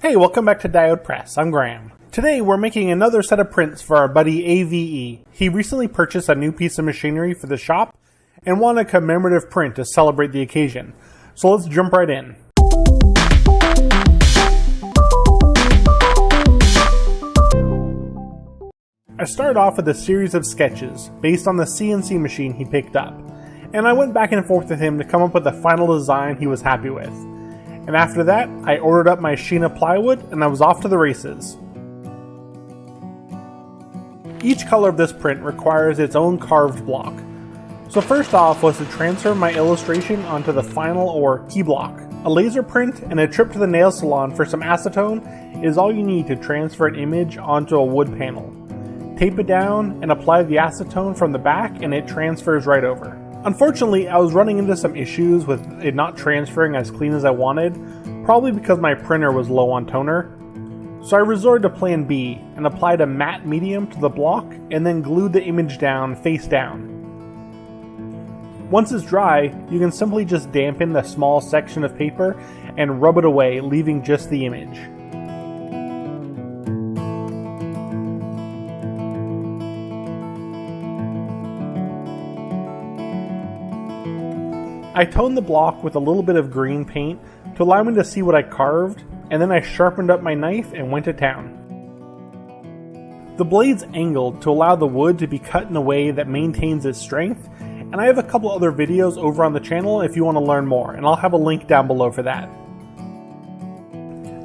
Hey, welcome back to Diode Press. I'm Graham. Today we're making another set of prints for our buddy AvE. He recently purchased a new piece of machinery for the shop and wanted a commemorative print to celebrate the occasion. So let's jump right in. I started off with a series of sketches based on the CNC machine he picked up, and I went back and forth with him to come up with the final design he was happy with. And after that, I ordered up my Sheena plywood and I was off to the races. Each color of this print requires its own carved block. So first off was to transfer my illustration onto the final or key block. A laser print and a trip to the nail salon for some acetone is all you need to transfer an image onto a wood panel. Tape it down and apply the acetone from the back and it transfers right over. Unfortunately, I was running into some issues with it not transferring as clean as I wanted, probably because my printer was low on toner. So I resorted to plan B and applied a matte medium to the block and then glued the image down face down. Once it's dry, you can simply just dampen the small section of paper and rub it away, leaving just the image. I toned the block with a little bit of green paint to allow me to see what I carved, and then I sharpened up my knife and went to town. The blade's angled to allow the wood to be cut in a way that maintains its strength, and I have a couple other videos over on the channel if you want to learn more, and I'll have a link down below for that.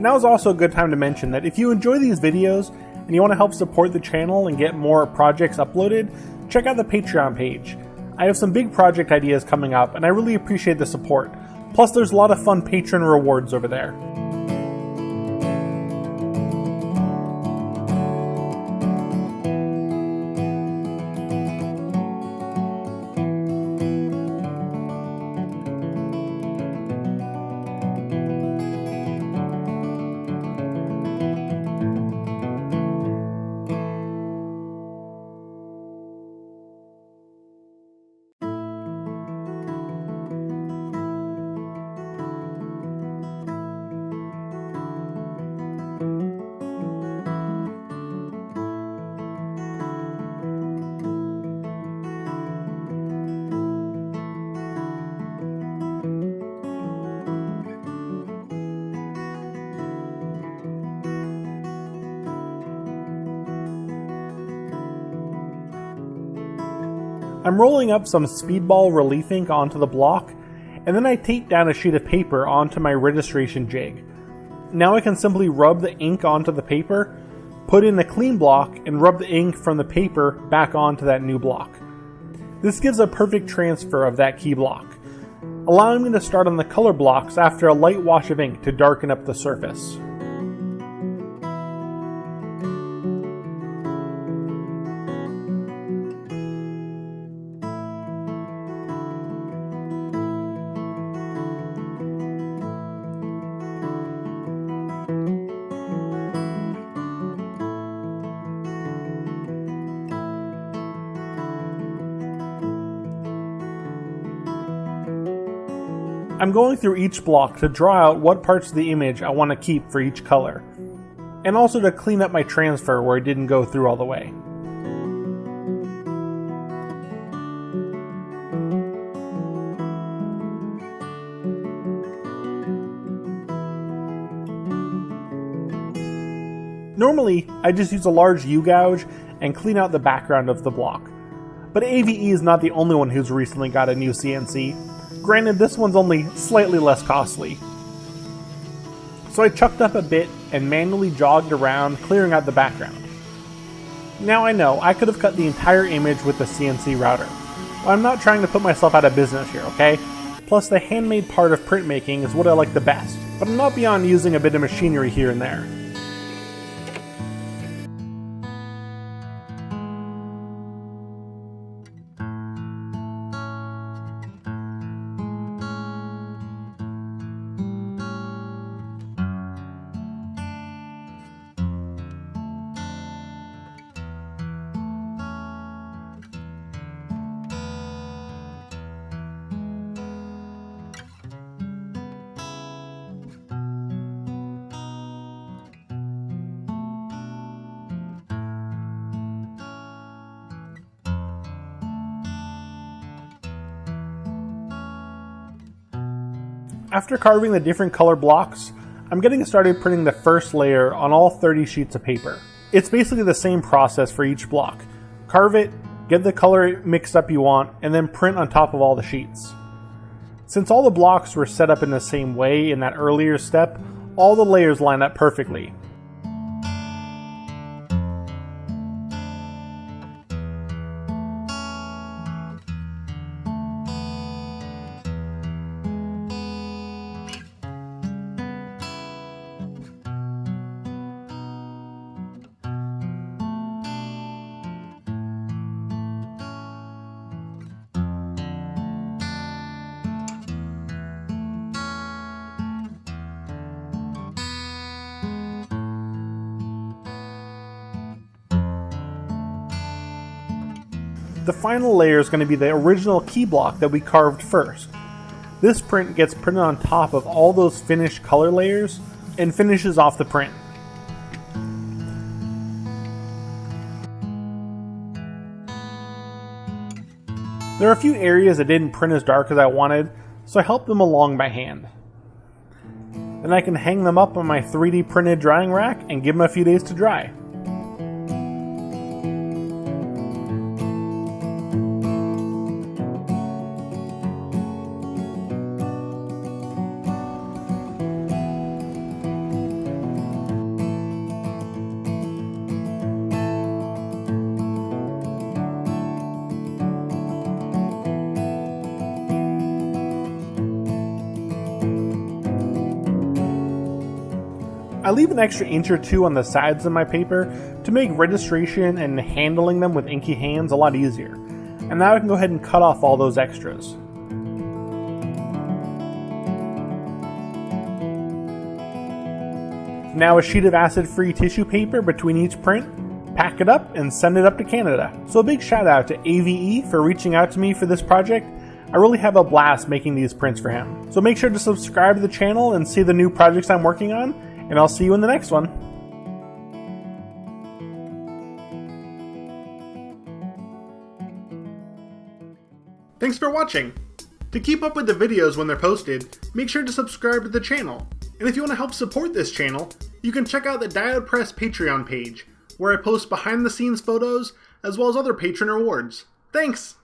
Now is also a good time to mention that if you enjoy these videos and you want to help support the channel and get more projects uploaded, check out the Patreon page. I have some big project ideas coming up, and I really appreciate the support. Plus, there's a lot of fun patron rewards over there. I'm rolling up some speedball relief ink onto the block, and then I tape down a sheet of paper onto my registration jig. Now I can simply rub the ink onto the paper, put in a clean block, and rub the ink from the paper back onto that new block. This gives a perfect transfer of that key block, allowing me to start on the color blocks after a light wash of ink to darken up the surface. I'm going through each block to draw out what parts of the image I want to keep for each color, and also to clean up my transfer where it didn't go through all the way. Normally, I just use a large U-gouge and clean out the background of the block, but AvE is not the only one who's recently got a new CNC. Granted, this one's only slightly less costly. So I chucked up a bit and manually jogged around, clearing out the background. Now I know, I could have cut the entire image with the CNC router, but I'm not trying to put myself out of business here, okay? Plus, the handmade part of printmaking is what I like the best, but I'm not beyond using a bit of machinery here and there. After carving the different color blocks, I'm getting started printing the first layer on all 30 sheets of paper. It's basically the same process for each block. Carve it, get the color mixed up you want, and then print on top of all the sheets. Since all the blocks were set up in the same way in that earlier step, all the layers line up perfectly. The final layer is going to be the original key block that we carved first. This print gets printed on top of all those finished color layers and finishes off the print. There are a few areas that didn't print as dark as I wanted, so I helped them along by hand. Then I can hang them up on my 3D printed drying rack and give them a few days to dry. I leave an extra inch or two on the sides of my paper to make registration and handling them with inky hands a lot easier. And now I can go ahead and cut off all those extras. Now a sheet of acid-free tissue paper between each print, pack it up and send it up to Canada. So a big shout out to AvE for reaching out to me for this project. I really have a blast making these prints for him. So make sure to subscribe to the channel and see the new projects I'm working on, and I'll see you in the next one. Thanks for watching. To keep up with the videos when they're posted, make sure to subscribe to the channel. And if you want to help support this channel, you can check out the Diode Press Patreon page, where I post behind the scenes photos as well as other patron rewards. Thanks!